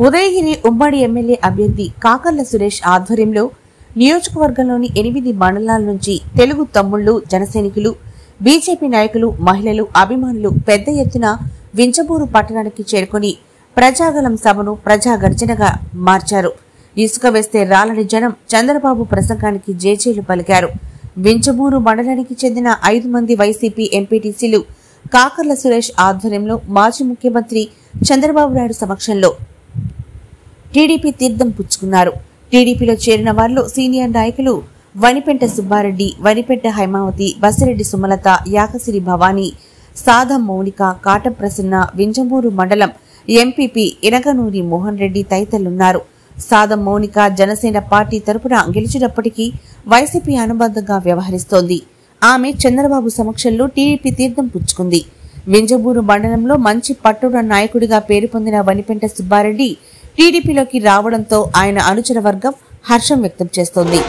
ఉదయగిరి ఉమ్మడి ఎమ్మెల్యే అభ్యర్థి కాకర్ల సురేష్ ఆధ్వర్యంలో నియోజకవర్గంలోని 8 మండలాల నుంచి తెలుగు తమ్ముళ్లు, జనసైనికులు, బీజేపీ నాయకులు, మహిళలు, అభిమానులు పెద్ద ఎత్తున వింజమూరు పట్టణానికి చేరుకుని ప్రజాగళం సభను ప్రజాగర్జనగా మార్చారు. ఇసుక వేస్తే రాలని జనం చంద్రబాబు ప్రసంగానికి జేజేలు పలికారు. వింజమూరు మండలానికి చెందిన 5 మంది వైసీపీ ఎంపీటీసీలు కాకర్ల సురేష్ ఆధ్వర్యంలో మాజీ ముఖ్యమంత్రి చంద్రబాబు నాయుడు సమక్షంలో టీడీపీ తీర్థం పుచ్చుకున్నారు. టీడీపీలో చేరిన వారిలో సీనియర్ నాయకులు వనిపెంట సుబ్బారెడ్డి, వనిపెంట హైమావతి, బసిరెడ్డి సుమలత, యాకసిరి భవానీ, సాదం మౌనిక, కాటం ప్రసన్న, వింజమూరు మండలం ఎంపీపీ ఇనగనూరి మోహన్ రెడ్డి తదితరులున్నారు. సాదం మౌనిక జనసేన పార్టీ తరపున గెలిచినప్పటికీ వైసీపీ అనుబంధంగా వ్యవహరిస్తోంది. ఆమె చంద్రబాబు సమక్షంలో టీడీపీ తీర్థం పుచ్చుకుంది. వింజమూరు మండలంలో మంచి పట్టున నాయకుడిగా పేరు పొందిన వనిపెంట సుబ్బారెడ్డి టీడీపీలోకి రావడంతో ఆయన అనుచర వర్గం హర్షం వ్యక్తం చేస్తోంది.